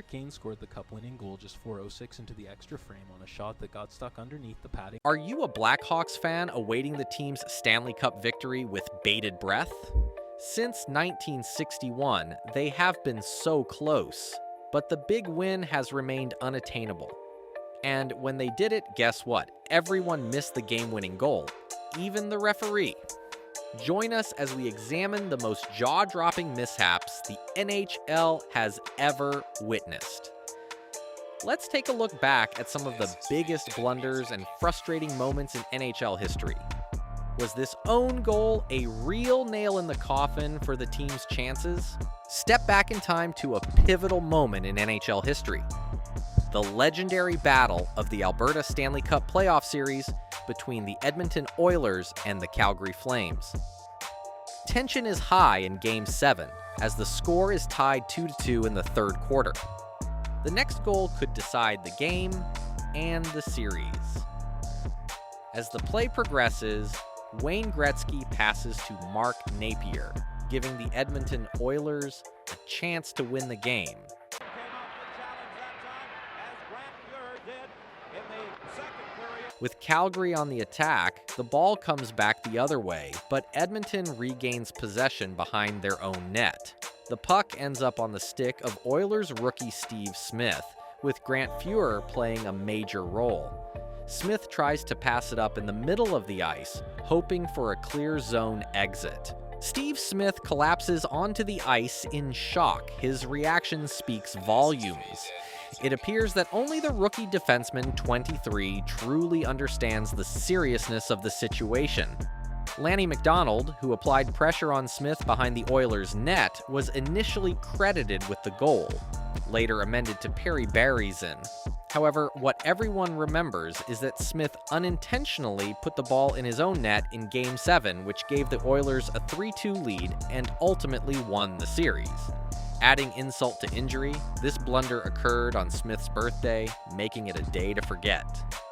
Kane scored the cup-winning goal just 4:06 into the extra frame on a shot that got stuck underneath the padding. Are you a Blackhawks fan awaiting the team's Stanley Cup victory with bated breath? Since 1961, they have been so close, but the big win has remained unattainable. And when they did it, guess what? Everyone missed the game-winning goal, even the referee. Join us as we examine the most jaw-dropping mishaps the NHL has ever witnessed. Let's take a look back at some of the biggest blunders and frustrating moments in NHL history. Was this own goal a real nail in the coffin for the team's chances? Step back in time to a pivotal moment in NHL history. The legendary battle of the Alberta Stanley Cup playoff series between the Edmonton Oilers and the Calgary Flames. Tension is high in Game 7 as the score is tied 2-2 in the third quarter. The next goal could decide the game and the series. As the play progresses, Wayne Gretzky passes to Mark Napier, giving the Edmonton Oilers a chance to win the game. With Calgary on the attack, the ball comes back the other way, but Edmonton regains possession behind their own net. The puck ends up on the stick of Oilers rookie Steve Smith, with Grant Fuhr playing a major role. Smith tries to pass it up in the middle of the ice, hoping for a clear zone exit. Steve Smith collapses onto the ice in shock. His reaction speaks volumes. It appears that only the rookie defenseman, 23, truly understands the seriousness of the situation. Lanny McDonald, who applied pressure on Smith behind the Oilers' net, was initially credited with the goal, later amended to Perry Berryzin. However, what everyone remembers is that Smith unintentionally put the ball in his own net in Game 7, which gave the Oilers a 3-2 lead and ultimately won the series. Adding insult to injury, this blunder occurred on Smith's birthday, making it a day to forget.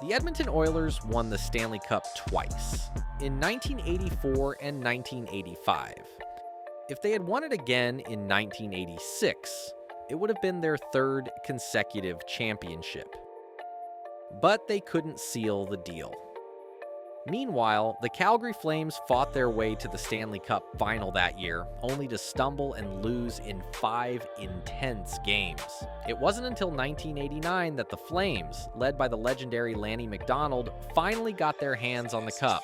The Edmonton Oilers won the Stanley Cup twice, in 1984 and 1985. If they had won it again in 1986, it would have been their third consecutive championship. But they couldn't seal the deal. Meanwhile, the Calgary Flames fought their way to the Stanley Cup final that year, only to stumble and lose in 5 intense games. It wasn't until 1989 that the Flames, led by the legendary Lanny McDonald, finally got their hands on the cup.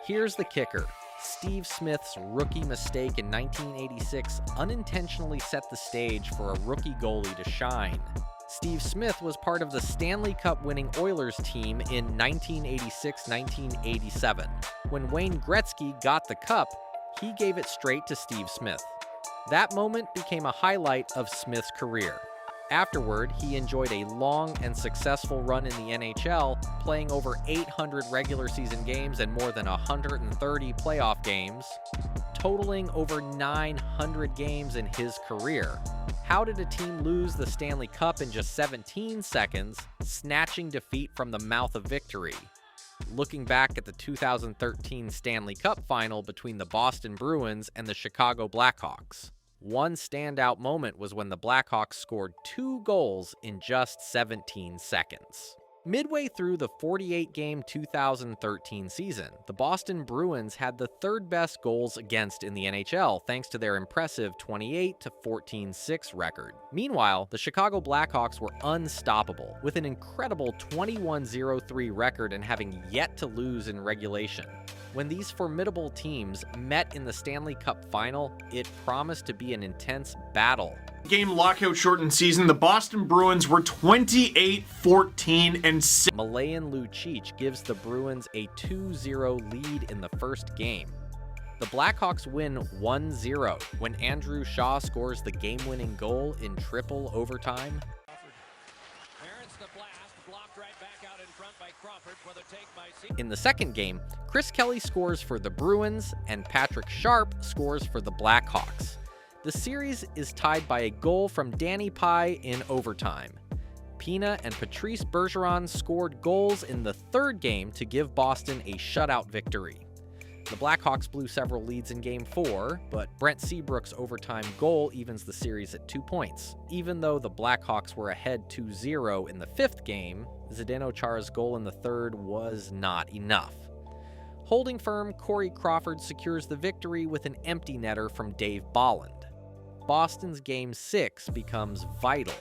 Here's the kicker. Steve Smith's rookie mistake in 1986 unintentionally set the stage for a rookie goalie to shine. Steve Smith was part of the Stanley Cup winning Oilers team in 1986-1987. When Wayne Gretzky got the cup, he gave it straight to Steve Smith. That moment became a highlight of Smith's career. Afterward, he enjoyed a long and successful run in the NHL, playing over 800 regular season games and more than 130 playoff games, totaling over 900 games in his career. How did a team lose the Stanley Cup in just 17 seconds, snatching defeat from the mouth of victory? Looking back at the 2013 Stanley Cup final between the Boston Bruins and the Chicago Blackhawks, one standout moment was when the Blackhawks scored 2 goals in just 17 seconds. Midway through the 48-game 2013 season, the Boston Bruins had the third best goals against in the NHL thanks to their impressive 28-14-6 record. Meanwhile, the Chicago Blackhawks were unstoppable, with an incredible 21-0-3 record and having yet to lose in regulation. When these formidable teams met in the Stanley Cup final, it promised to be an intense battle. Game lockout shortened season, the Boston Bruins were 28-14-6. Milan Lucic gives the Bruins a 2-0 lead in the first game. The Blackhawks win 1-0 when Andrew Shaw scores the game-winning goal in triple overtime. In the second game, Chris Kelly scores for the Bruins and Patrick Sharp scores for the Blackhawks. The series is tied by a goal from Danny Pye in overtime. Pina and Patrice Bergeron scored goals in the third game to give Boston a shutout victory. The Blackhawks blew several leads in Game 4, but Brent Seabrook's overtime goal evens the series at 2 points. Even though the Blackhawks were ahead 2-0 in the 5th game, Zdeno Chara's goal in the 3rd was not enough. Holding firm, Corey Crawford secures the victory with an empty netter from Dave Bolland. Boston's Game 6 becomes vital.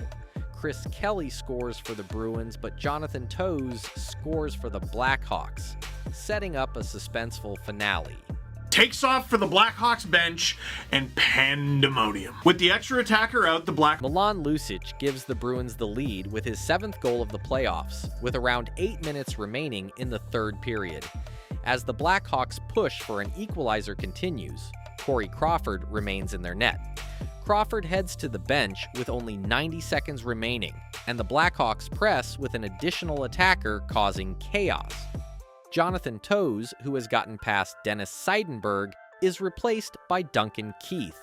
Chris Kelly scores for the Bruins, but Jonathan Toews scores for the Blackhawks, setting up a suspenseful finale. Takes off for the Blackhawks bench and pandemonium. With the extra attacker out, Milan Lucic gives the Bruins the lead with his 7th goal of the playoffs, with around 8 minutes remaining in the 3rd period. As the Blackhawks' push for an equalizer continues, Corey Crawford remains in their net. Crawford heads to the bench with only 90 seconds remaining, and the Blackhawks press with an additional attacker causing chaos. Jonathan Toews, who has gotten past Dennis Seidenberg, is replaced by Duncan Keith.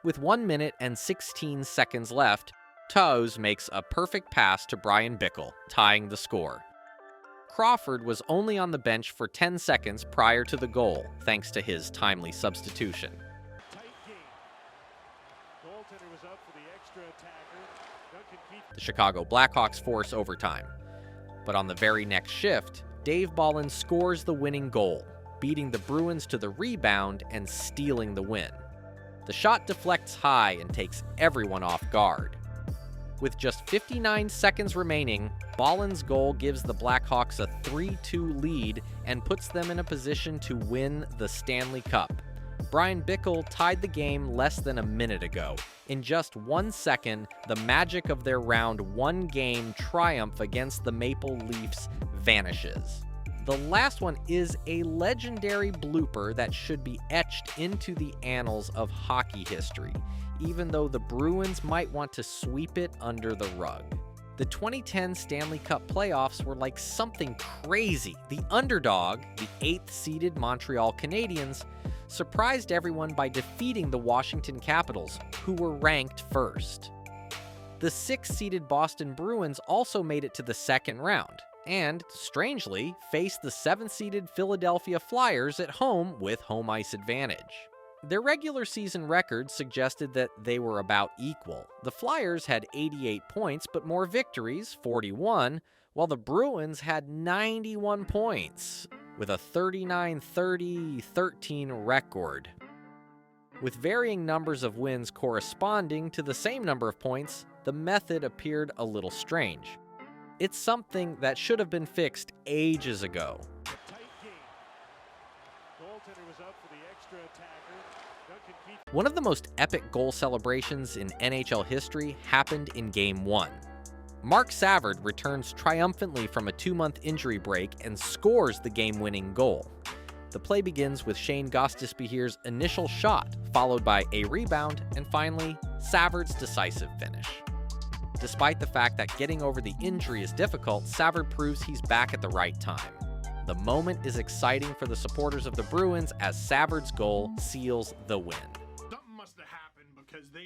With 1 minute and 16 seconds left, Toews makes a perfect pass to Brian Bickle, tying the score. Crawford was only on the bench for 10 seconds prior to the goal, thanks to his timely substitution. The Chicago Blackhawks force overtime. But on the very next shift, Dave Bolland scores the winning goal, beating the Bruins to the rebound and stealing the win. The shot deflects high and takes everyone off guard. With just 59 seconds remaining, Bolland's goal gives the Blackhawks a 3-2 lead and puts them in a position to win the Stanley Cup. Brian Bickle tied the game less than a minute ago. In just 1 second, the magic of their round 1 game triumph against the Maple Leafs vanishes. The last one is a legendary blooper that should be etched into the annals of hockey history, even though the Bruins might want to sweep it under the rug. The 2010 Stanley Cup playoffs were like something crazy. The underdog, the 8th-seeded Montreal Canadiens, surprised everyone by defeating the Washington Capitals, who were ranked first. The 6th-seeded Boston Bruins also made it to the second round, and, strangely, faced the 7th-seeded Philadelphia Flyers at home with home ice advantage. Their regular season record suggested that they were about equal. The Flyers had 88 points, but more victories, 41, while the Bruins had 91 points, with a 39-30-13 record. With varying numbers of wins corresponding to the same number of points, the method appeared a little strange. It's something that should have been fixed ages ago. One of the most epic goal celebrations in NHL history happened in Game 1. Mark Savard returns triumphantly from a 2-month injury break and scores the game-winning goal. The play begins with Shane Gostisbehere's initial shot, followed by a rebound, and finally, Savard's decisive finish. Despite the fact that getting over the injury is difficult, Savard proves he's back at the right time. The moment is exciting for the supporters of the Bruins as Savard's goal seals the win.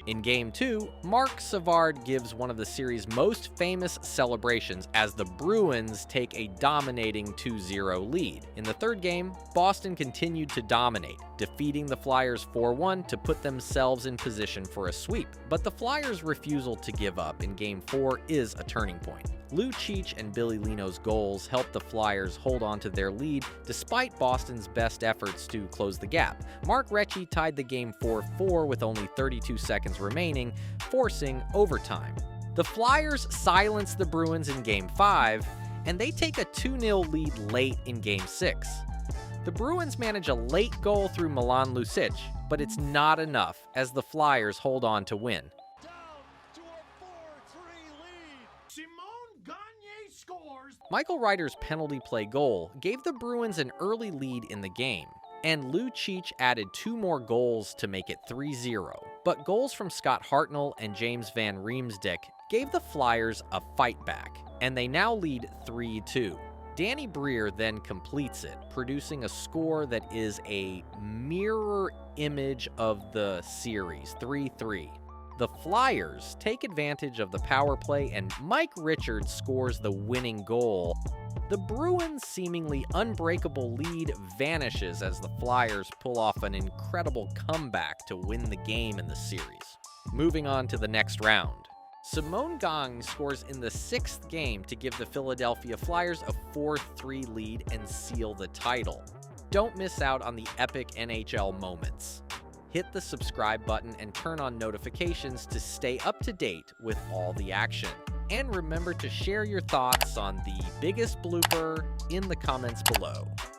In Game 2, Mark Savard gives one of the series' most famous celebrations as the Bruins take a dominating 2-0 lead. In the 3rd game, Boston continued to dominate, defeating the Flyers 4-1 to put themselves in position for a sweep. But the Flyers' refusal to give up in Game 4 is a turning point. Lucic and Billy Lino's goals helped the Flyers hold on to their lead despite Boston's best efforts to close the gap. Mark Recchi tied the game 4-4 with only 32 seconds remaining, forcing overtime. The Flyers silence the Bruins in Game 5, and they take a 2-0 lead late in Game 6. The Bruins manage a late goal through Milan Lucic, but it's not enough as the Flyers hold on to win. Michael Ryder's penalty play goal gave the Bruins an early lead in the game, and Lucic added 2 more goals to make it 3-0. But goals from Scott Hartnell and James Van Riemsdyk gave the Flyers a fight back, and they now lead 3-2. Danny Briere then completes it, producing a score that is a mirror image of the series, 3-3. The Flyers take advantage of the power play, and Mike Richards scores the winning goal. The Bruins' seemingly unbreakable lead vanishes as the Flyers pull off an incredible comeback to win the game in the series. Moving on to the next round. Simone Gong scores in the 6th game to give the Philadelphia Flyers a 4-3 lead and seal the title. Don't miss out on the epic NHL moments. Hit the subscribe button and turn on notifications to stay up to date with all the action. And remember to share your thoughts on the biggest blooper in the comments below.